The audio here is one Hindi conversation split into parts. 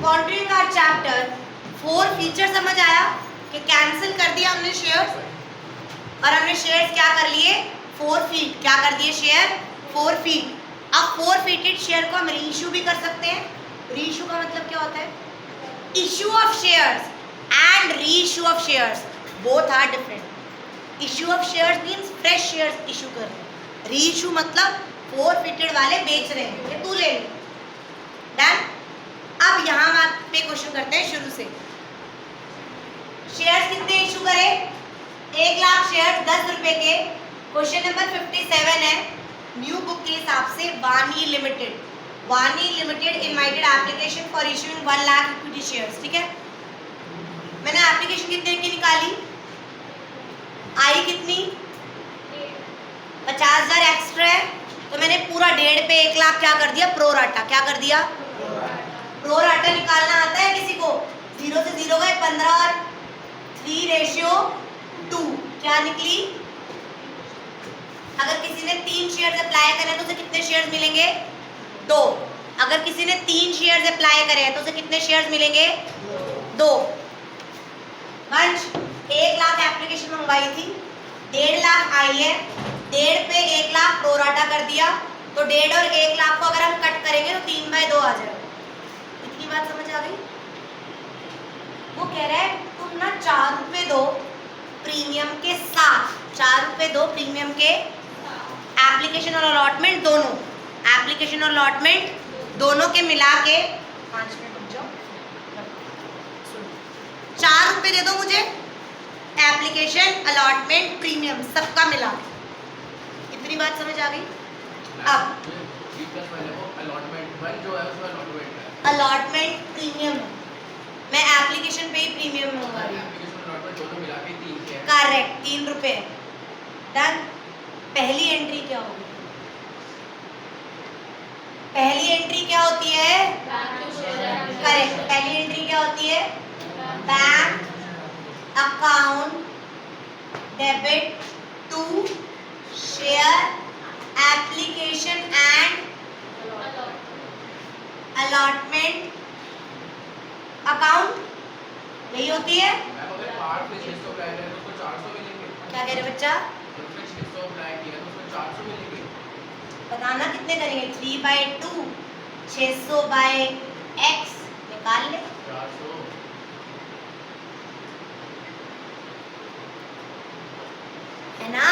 कंटिन्यूइंग आवर चैप्टर, 4 फीचर समझ आया कि कैंसिल कर दिया हमने शेयर्स और हमने शेयर्स क्या कर लिए, 4 फीट क्या कर दिए, शेयर 4 फीट। अब 4 फीटेड शेयर को हम रीइश्यू भी कर सकते हैं। रीइश्यू का मतलब क्या होता है, issue of shares and reissue of shares both are different. Issue of shares means fresh shares issue कर रहे हैं, रीइश्यू मतलब 4 फीटेड वाले बेच रहे हैं कि तू ले ले। डन। अब यहाँ हम पे क्वेश्चन करते हैं शुरू से। शेयर्स कितने इशू करें, 1 लाख शेयर्स 10 रुपए के। क्वेश्चन नंबर 57 है न्यू बुक के हिसाब से वानी limited invited application for issuing 1 lakh equity shares. ठीक है, मैंने एप्लीकेशन कितने की निकाली, आई कितनी 50,000 एक्स्ट्रा है, तो मैंने पूरा 1.5 पे 1 लाख क्या कर दिया, प्रोराटा। क्या कर दिया, प्रोराटा निकालना आता है किसी को, 0 से 0 गए 15 और 3:2 क्या निकली। अगर किसी ने 3 शेयर्स अप्लाई करे तो उसे कितने शेयर्स मिलेंगे, 2। अगर किसी ने 3 शेयर्स अप्लाई करे तो उसे कितने शेयर्स मिलेंगे, 2। वंश 1 लाख एप्लीकेशन मंगवाई थी, 1.5 लाख आई है, 1.5 पे 1 लाख प्रोराटा कर दिया, तो 1.5 और 1 लाख को अगर हम कट करेंगे तो 3/2 आ जाएगा। इतनी बात समझ आ गई। वो कह रहा है तुम ना 4 रुपए दो प्रीमियम के साथ, 4 रुपए दो प्रीमियम के, एप्लीकेशन और अलॉटमेंट दोनों, एप्लीकेशन और अलॉटमेंट दोनों के मिला के 5 मिनट रुक जाओ, 4 रुपए दे दो मुझे, एप्लीकेशन अलॉटमेंट प्रीमियम सबका मिला। इतनी बात समझ आ गई। अब अलॉटमेंट प्रीमियम, मैं एप्लीकेशन पे ही प्रीमियम मंगवा रही हूँ, करेक्ट 3 रुपए। डन। पहली एंट्री क्या होगी, पहली एंट्री क्या होती है, करेक्ट, पहली एंट्री क्या होती है, bank account debit to share application and allotment account, यही होती है। क्या कह रहे बच्चा, बताना कितने करेंगे, 3/2 600/x निकाल ले, 400 है ना।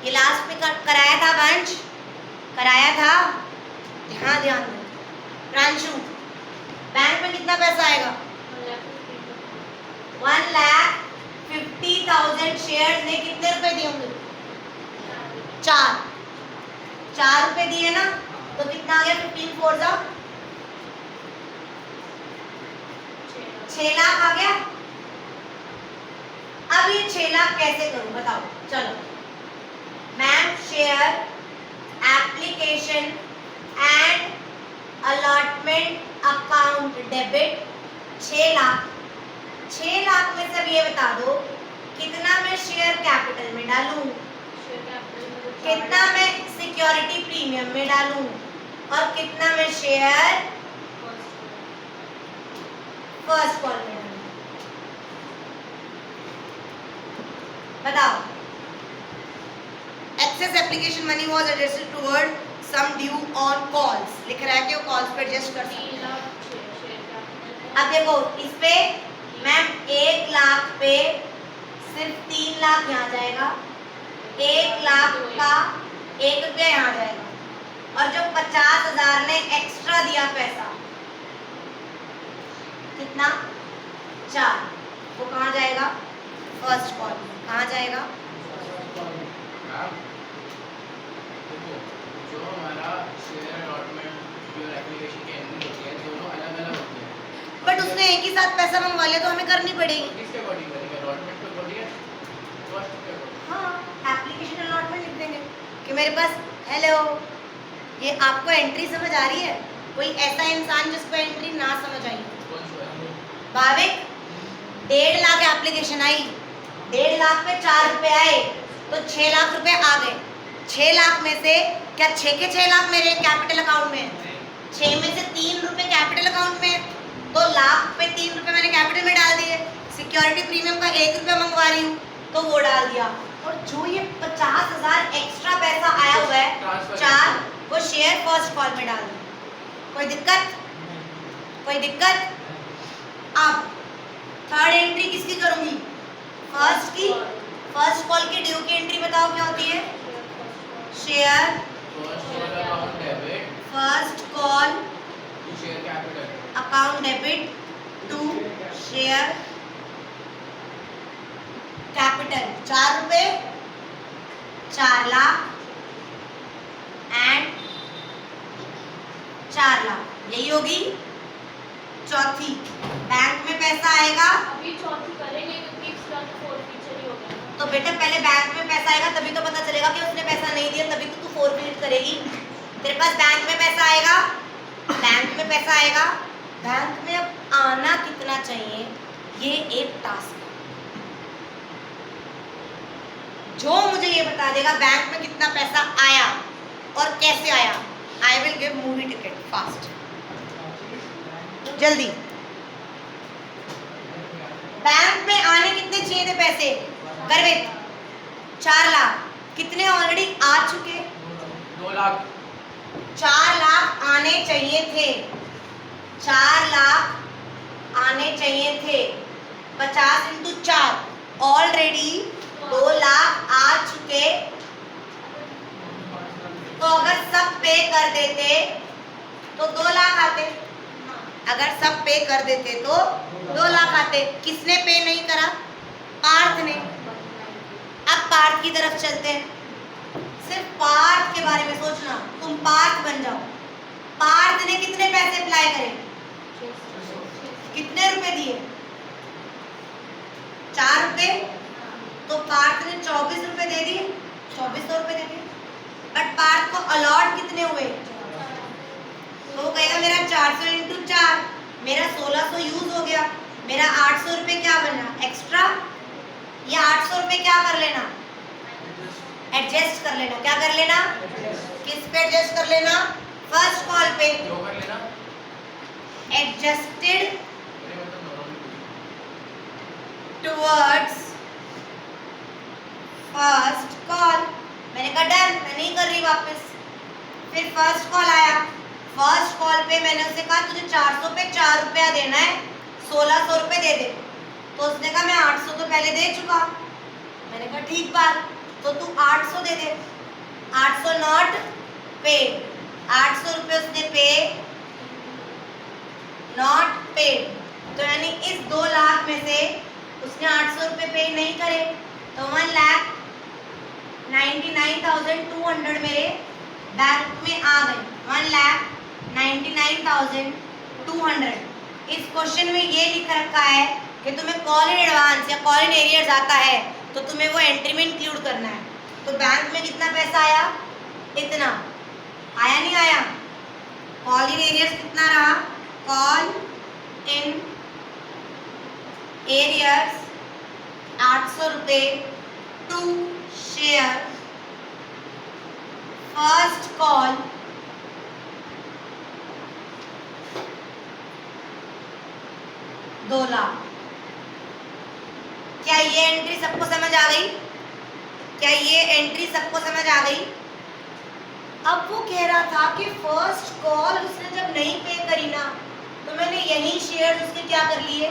ये लास्ट में कराया था वंश, कराया था, ध्यान दो प्रांशु। बैंक में कितना पैसा आएगा, 1,50,000 शेयर्स ने कितने रुपए दिए होंगे, 4 रुपए दिए ना, तो कितना आ गया, 15 4 जा 6 लाख आ गया। अब ये 6 लाख कैसे करूं बताओ, चलो। Ma'am share application and allotment account debit 6 lakh, 6 lakh में से ये बता दो कितना मैं शेयर कैपिटल में डालूं, कितना मैं सिक्योरिटी प्रीमियम में डालूं और कितना मैं शेयर फर्स्ट कॉल में डालूं, बताओ। Excess application money was adjusted toward sum due on calls, लिख रहा है कि वो कॉल्स पे एडजस्ट कर सकते हैं। अब देखो इस पे मैम 1 लाख पे सिर्फ 3 लाख यहाँ जाएगा, 1 लाख का 1 रुपया यहाँ जाएगा, और जो 50,000 ने एक्स्ट्रा दिया पैसा कितना 4, वो कहाँ जाएगा, फर्स्ट कॉल में। कहाँ जाएगा, जो हमारा शेयर अलॉटमेंट जो एप्लीकेशन की एंट्री होती है दोनों अलग-अलग होती है, बट उसने एक ही साथ पैसा मंगवा लिया तो हमें करनी पड़ेगी। किसके अकॉर्डिंग करेंगे, अलॉटमेंट के अकॉर्डिंग है, फर्स्ट के अकॉर्डिंग। हाँ, एप्लीकेशन अलॉटमेंट लिख देंगे कि मेरे पास, हेलो ये आपको एंट्री समझ आ रही है, कोई ऐसा इंसान जिसको एंट्री ना समझ आई, भाविक 1.5 लाख एप्लीकेशन आई, 1.5 लाख पे 4 रुपए आए, तो 6 लाख रुपए आ गए। 6 लाख में से क्या 6 के 6 लाख मेरे कैपिटल अकाउंट में है, 6 में से 3 रुपए कैपिटल अकाउंट में, तो लास्ट 3 रुपए मैंने कैपिटल में डाल दिए, सिक्योरिटी प्रीमियम का 1 रुपया मंगवा रही हूँ तो वो डाल दिया, और जो ये 50,000 एक्स्ट्रा पैसा आया हुआ है ट्रांसफर 4, वो शेयर फर्स्ट कॉल में डाल दिया। कोई दिक्कत? कोई दिक्कत? अब थर्ड एंट्री किसकी करूंगी? फर्स्ट की। फर्स्ट कॉल की ड्यू की एंट्री बताओ क्या होती है? Share account debit first call to share capital account debit to share capital 4 रुपए 4 लाख एंड 4 लाख, यही होगी चौथी। बैंक में पैसा आएगा अभी चौथी करेंगे क्योंकि इसका तो फोरफीचर ही हो गया। तो बेटा पहले बैंक में पैसा आएगा तभी तो पता चलेगा कि उसने पैसा नहीं दिया, तभी तो तू फोरफिट करेगी। तेरे पास बैंक में पैसा आएगा, बैंक में पैसा आएगा, बैंक में अब आना कितना चाहिए ये एक टास्क है। जो मुझे ये बता देगा बैंक में कितना पैसा आया और कैसे आया, I will give movie ticket fast, जल्दी। बैंक में आने कितने चाहिए थे पैसे? गर्वित 4 लाख, कितने ऑलरेडी आ चुके? 2 लाख। 4 लाख आने चाहिए थे, 4 लाख आने चाहिए थे, 50 इंटू 4 ऑलरेडी 2 लाख आ चुके। तो अगर सब पे कर देते तो 2 लाख आते, अगर सब पे कर देते तो 2 लाख आते। किसने पे नहीं करा? पार्थ ने। अब पार्थ की तरफ चलते हैं, सिर्फ पार्थ के बारे में सोचना, तुम पार्थ बन जाओ। पार्थ ने कितने पैसे अप्लाई करे? कितने रुपए दिए? 4 रुपए। तो पार्थ ने 24 रुपए दे दिए, 2400 रुपए दे दिए। बट पार्थ को अलॉट कितने हुए? तो वो कहेगा मेरा 400 इंटू 4, मेरा 1600 यूज हो गया, मेरा 800 रुपए क्या बना एक्स्ट्रा? ये 800 रुपए क्या कर लेना? एडजस्ट कर लेना। क्या कर लेना? किस पे एडजस्ट कर लेना? फर्स्ट कॉल पे। जो कर लेना एडजस्टेड टुवर्ड्स फर्स्ट कॉल। मैंने कहा डन, मैं नहीं कर रही वापस। फिर फर्स्ट कॉल आया, फर्स्ट कॉल पे मैंने उसे कहा तुझे 400 पे 4 रुपया देना है, 1600 रुपए दे दे। तो उसने कहा मैं 800 तो पहले दे चुका। मैंने कहा ठीक बात, तो तू 800 दे दे। 800 नॉट पे, 800 रुपए उसने पे नॉट पे। तो यानी इस 2 लाख में से उसने 800 रुपए पे नहीं करे, तो 1,99,200 मेरे बैंक में आ गए। 1,99,200। इस क्वेश्चन में ये लिख रखा है कि तुम्हें कॉल इन एडवांस या कॉल इन एरियर्स आता है तो तुम्हें वो एंट्री में इंक्लूड करना है। तो बैंक में कितना पैसा आया? इतना आया, नहीं आया? कॉल इन एरियर्स कितना रहा? कॉल इन एरियर्स 800 रुपए to share first call $2 lakh. क्या ये एंट्री सबको समझ आ गई? क्या ये एंट्री सबको समझ आ गई? अब वो कह रहा था कि फर्स्ट कॉल उसने जब नहीं पे करी ना, तो मैंने यही शेयर उसके क्या कर लिए?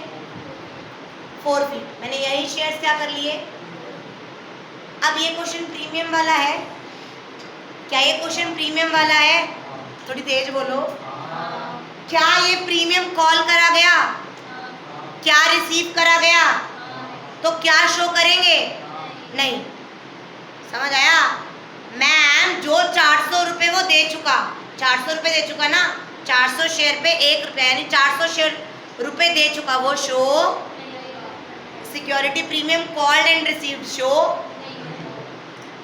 फोरफिट। मैंने यही शेयर्स क्या कर लिए? अब ये क्वेश्चन प्रीमियम वाला है। क्या ये क्वेश्चन प्रीमियम वाला है? थोड़ी तेज बोलो। क्या ये प्रीमियम कॉल करा गया? क्या रिसीव करा गया? तो क्या शो करेंगे? नहीं। समझ आया? मैम जो 400 रुपए वो दे चुका, 400 रुपए दे चुका ना, 400 शेयर पे 1 रुपया, यानी 400 शेयर रुपए दे चुका, वो show security premium called and received show.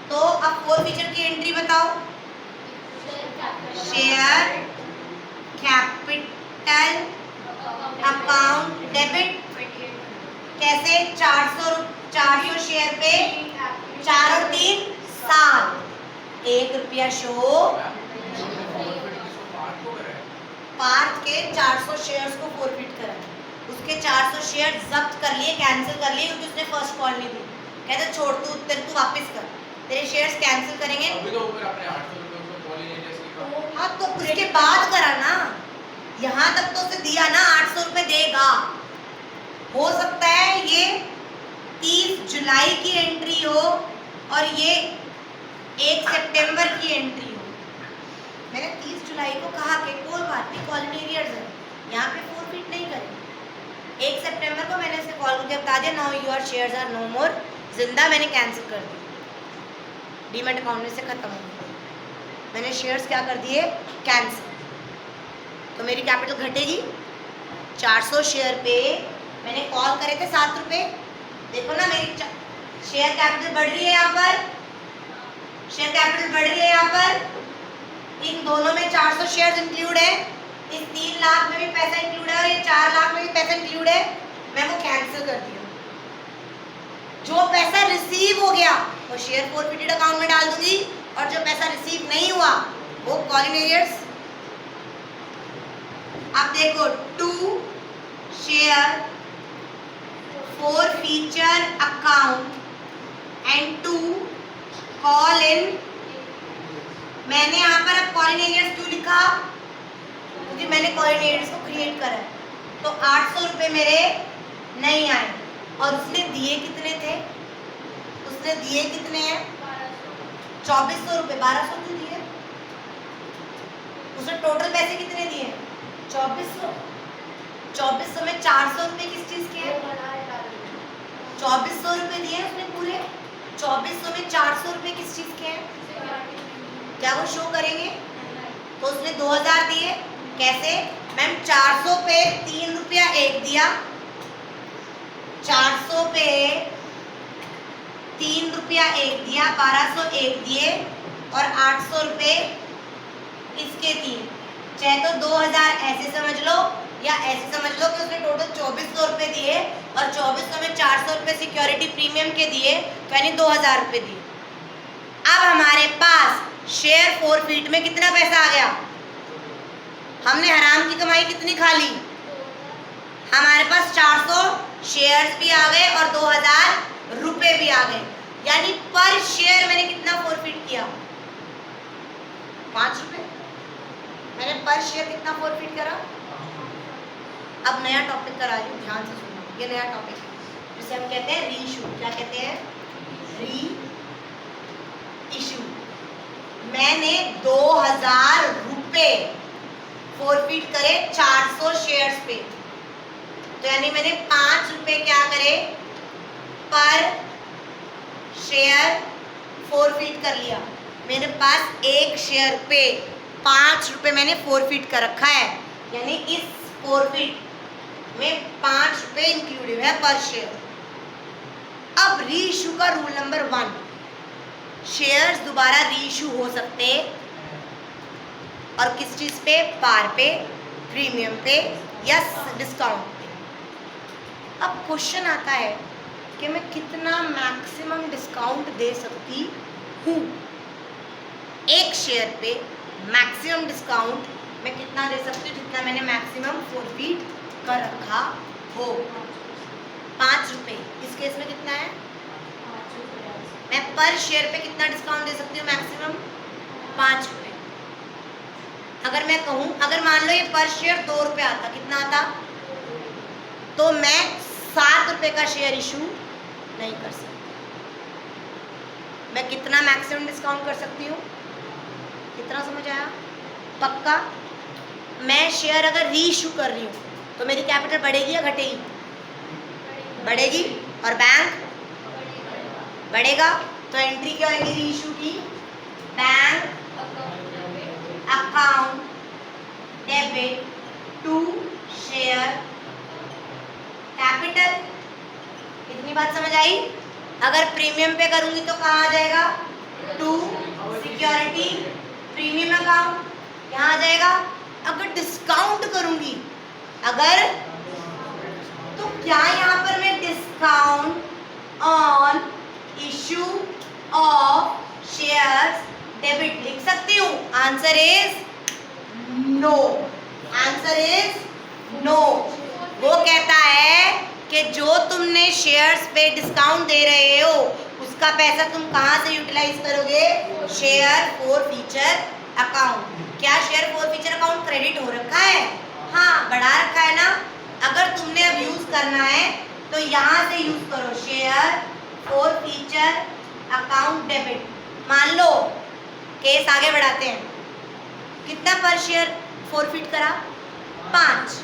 तो अब फोरफीचर की एंट्री बताओ। Share capital account debit. कैसे? 400 शेयर पे 4 और 3 7, 1 रुपया शो पार्थ के 400 शेयर्स को फोरफिट करा। उसके 400 शेयर जब्त कर लिए, कैंसिल कर लिए, क्योंकि उसने फर्स्ट कॉल नहीं दी। कहते छोड़ तू वापस कर, तेरे शेयर्स कैंसिल करेंगे। अभी तो ऊपर अपने 800 रुपये उसको कॉल ही नहीं दिया इसकी का। हाँ तो उसके बाद करा ना, यहाँ तक तो उसे दिया ना, 800 रुपये देगा। हो सकता है ये 30 जुलाई की एंट्री हो और ये 1 सितंबर की एंट्री हो। मैंने 30 जुलाई को कहा कि कोई बात नहीं, कॉलोनी एरियर्स है, यहाँ पे फोरफिट नहीं करेंगे। 1 सितंबर को मैंने इसे कॉल करके बता दिया, now your shares are no more, जिंदा मैंने कैंसिल कर दी, डीमैट अकाउंट में से खत्म हो गया, मैंने शेयर्स क्या कर दिए, कैंसिल। तो मेरी कैपिटल घटेगी। 400 शेयर पे मैंने कॉल करे थे 7 रुपये, देखो ना मेरी शेयर कैपिटल बढ़ रही है, यहाँ पर शेयर कैपिटल बढ़ रही है, यहाँ पर इन दोनों में 400 शेयर्स इंक्लूड है, इस 3 लाख में भी पैसा इंक्लूड है और ये 4 लाख में भी पैसा इंक्लूड है, मैं वो कैंसिल कर दिया। जो पैसा रिसीव हो गया वो शेयर फोरफिटेड अकाउंट में डाल दूंगी, और जो पैसा रिसीव नहीं हुआ वो कॉलिंग एरियर्स। अब देखो 2 share forfeiture account and 2 call in। मैंने यहाँ पर अब कॉलिंग एरियर्स क्यों लिखा, क्योंकि मैंने कॉलिंग एरियर्स को क्रिएट करा है। तो 800 रुपये मेरे नहीं आए, और उसने दिए कितने थे, उसने दिए कितने हैं, 2400 रुपये, 1200 क्यों दिए, उसने टोटल पैसे कितने दिए, 2400। 2400 में 400 रुपये किस चीज़ के हैं, 2400 रुपये दिए उसने पूरे, 2400 में 400 रुपये किस चीज़ के हैं, क्या वो शो करेंगे, तो उसने 2000 दिए। कैसे मैम, 400 पे 3 रुपया 1 दिया, 400 पे 3 रुपया 1 दिया, 1200 1 दिए, और 800 रुपये इसके 3, चाहे तो 2000 ऐसे समझ लो या ऐसे समझ लो कि उसने टोटल 2400 रुपये दिए और 2400 में 400 रुपये सिक्योरिटी प्रीमियम के दिए, तो यानी 2000 रुपये दिए। अब हमारे पास शेयर फोरफीट में कितना पैसा आ गया, हमने हराम की कमाई कितनी खा ली, हमारे पास 400 शेयर्स भी आ गए और 2000 रुपये भी आ गए, यानी पर शेयर मैंने कितना फोरफीट किया, 5 रुपये। मैंने पर शेयर कितना फोरफीट करा। अब नया टॉपिक करा रही हूँ, ध्यान से सुनो, ये नया टॉपिक है जिसे हम कहते हैं री इशू। क्या कहते हैं, री इशू। मैंने 2000 रुपये फोरफीट करे 400 शेयर्स पे, तो यानी मैंने 5 रुपये क्या करे पर शेयर फोरफीट कर लिया। मेरे पास 1 शेयर पे 5 रुपये मैंने फोरफीट कर रखा है, यानी इस फोरफीट में 5 रुपये इंक्लूडेड है पर शेयर। अब री इशू का रूल नंबर 1, शेयर्स दोबारा री इशू हो सकते और किस चीज़ पे, पार पे, प्रीमियम पे या डिस्काउंट पे। अब क्वेश्चन आता है कि मैं कितना मैक्सिमम डिस्काउंट दे सकती हूँ, 1 शेयर पे मैक्सिमम डिस्काउंट मैं कितना दे सकती हूँ, जितना मैंने मैक्सिमम फोरफीट कर रखा हो, 5 रुपये। इस केस में कितना है, मैं पर शेयर पे कितना डिस्काउंट दे सकती हूँ मैक्सिमम, 5 रुपये। अगर मैं कहूँ, अगर मान लो ये पर शेयर 2 रुपये आता, कितना आता, तो मैं 7 रुपये का शेयर इशू नहीं कर सकती। मैं कितना मैक्सिमम डिस्काउंट कर सकती हूँ, कितना समझ आया, पक्का। मैं शेयर अगर री इशू कर रही हूँ तो मेरी कैपिटल बढ़ेगी या घटेगी, बढ़ेगी, और बैंक बढ़ेगा। तो एंट्री क्या होगी री इशू की, bank account debit to share capital. इतनी बात समझ आई। अगर प्रीमियम पे करूंगी तो कहाँ आ जाएगा, टू सिक्योरिटी प्रीमियम अकाउंट, यहाँ आ जाएगा। अगर डिस्काउंट करूंगी, अगर, तो क्या यहाँ पर मैं discount on issue of shares debit लिख सकती हूँ? Answer is no, answer is no. वो कहता कि जो तुमने शेयर्स पे डिस्काउंट दे रहे हो उसका पैसा तुम कहाँ से यूटिलाइज करोगे? Share for future account. क्या share for future account credit हो रखा है? हाँ, बढ़ा रखा है ना। अगर तुमने अब यूज करना है तो यहाँ से यूज करो, share for future account debit. मान लो केस आगे बढ़ाते हैं, कितना पर शेयर फॉरफिट करा? 5,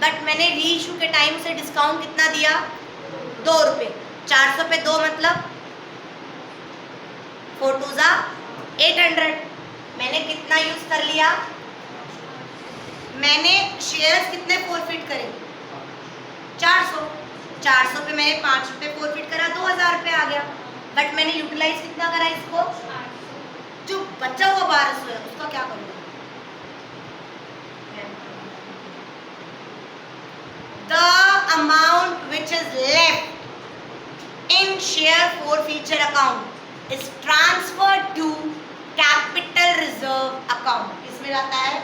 बट मैंने री इशू के टाइम से डिस्काउंट कितना दिया? 2 रुपये। 400 पे 2 मतलब 4 2 जा 800। मैंने कितना यूज कर लिया? मैंने शेयर्स कितने फॉरफिट करे? 400। 400 पे मैंने 5 रुपये फॉरफिट करा, 2000 रुपये आ गया। बट मैंने यूटिलाइज कितना करा इसको? जो बचा हुआ 1200 है उसका क्या करूँगा? The amount which is left in share forfeiture account is transferred to capital reserve account। इसमें जाता है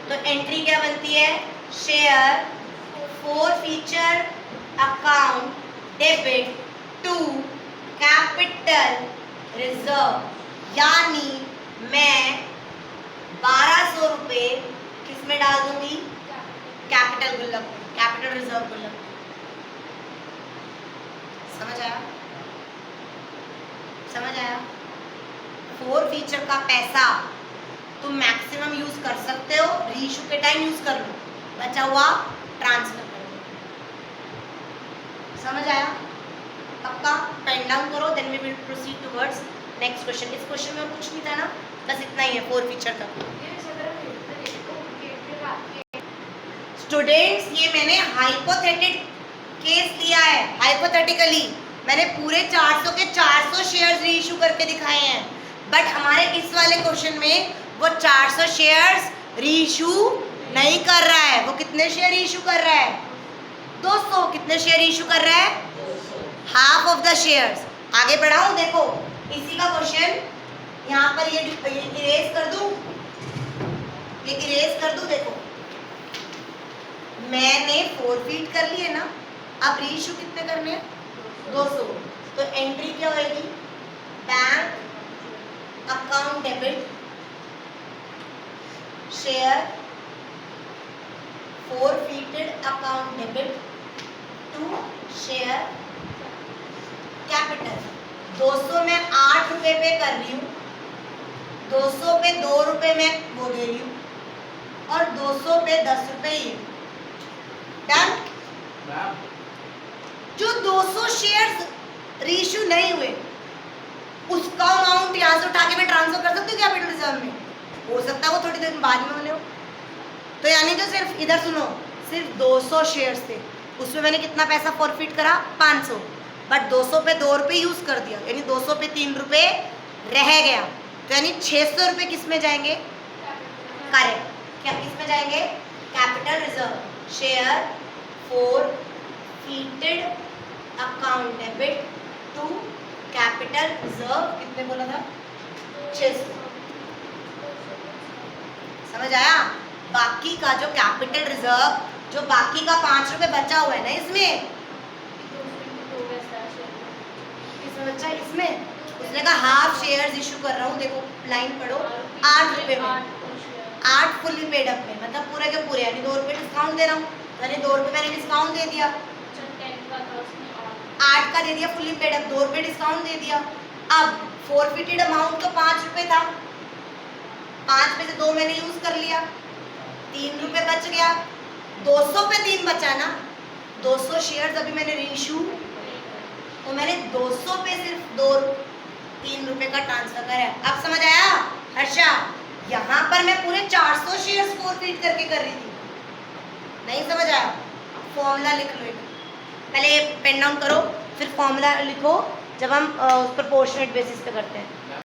तो एंट्री क्या बनती है? Share forfeiture account debit to capital reserve। यानी मैं 1200 रुपये किस में डाल दूंगी? कैपिटल गुल्लक, कैपिटल रिजर्व गुल्लक। समझ आया? समझ आया? फॉर फ्यूचर का पैसा तुम मैक्सिमम यूज कर सकते हो, रीइशू के टाइम यूज कर लो, बचा हुआ ट्रांसफर कर दो। समझ आया? पक्का? पेन डाउन करो, then we will proceed towards next question. इस क्वेश्चन में कुछ नहीं था ना, बस इतना ही है फॉर फ्यूचर का। स्टूडेंट्स, ये मैंने हाइपोथेटिक केस लिया है। हाइपोथेटिकली मैंने पूरे 400 के 400 शेयर्स रीइशू करके दिखाए हैं, बट हमारे इस वाले क्वेश्चन में वो 400 शेयर्स रीइशू नहीं कर रहा है। वो कितने शेयर रीइशू कर रहा है? 200। कितने शेयर रीइशू कर रहा है? Half of the shares. आगे बढ़ाऊं? देखो इसी का क्वेश्चन यहाँ पर ये इरेज कर दूं, ये इरेज कर दूं। देखो मैंने फॉरफिट कर लिए ना, अब रीइशू कितने करने हैं? 200। तो एंट्री क्या होगी? Bank account debit share forfeited account debit to share capital. 200 में 8 रुपये पे कर रही हूँ, 200 पे 2 रुपये में वो दे रही हूँ, और 200 पे 10 रुपये ये। डन? जो 200 शेयर्स रीइशू नहीं हुए उसका अमाउंट यहाँ से उठा के मैं ट्रांसफर कर सकती हूँ कैपिटल रिजर्व में? हो सकता है वो थोड़ी देर बाद में होने हो। तो यानी जो सिर्फ इधर सुनो, सिर्फ 200 शेयर्स थे, उसमें मैंने कितना पैसा फॉरफिट करा? 500। बट 200 पे 2 रुपये यूज कर दिया, यानी 200 पे 3 रुपये रह गया। तो यानी 600 रुपये किस में जाएंगे? करेक्ट। क्या किस में जाएंगे? Capital reserve share forfeited account debit to capital reserve. कितने बोला था? 600। समझ आया? बाकी का जो कैपिटल रिजर्व, जो बाकी का 5 रुपये बचा हुआ है ना इसमें, किसमें बचा है? इसमें उसने कहा हाफ शेयर्स इशू कर रहा हूँ। देखो लाइन पढ़ो, 8 रुपये में, 8 फुल्ली पेड अप में, मतलब पूरे के पूरे, यानी 2 रुपये डिस्काउंट दे रहा हूँ, यानी 2 रुपये मैंने डिस्काउंट दे दिया। 8 का दे दिया फुल्ली पेड अप, 2 रुपये डिस्काउंट दे दिया। अब फॉरफिटेड अमाउंट तो 5 रुपये था, 5 में से 2 मैंने यूज कर लिया, 3 रुपये बच गया। 200 पे 3 बचा ना, 200 शेयर्स अभी मैंने रीइशू, तो मैंने 200 पे सिर्फ 3 रुपये का ट्रांसफर करा है। अब समझ आया हर्षा? यहाँ पर मैं पूरे 400 शेयर्स फॉरफिट करके कर रही थी। नहीं समझ आया? फॉर्मूला लिख लो, पहले पेन डाउन करो, फिर फॉर्मूला लिखो जब हम प्रोपोर्शनेट बेसिस पे करते हैं।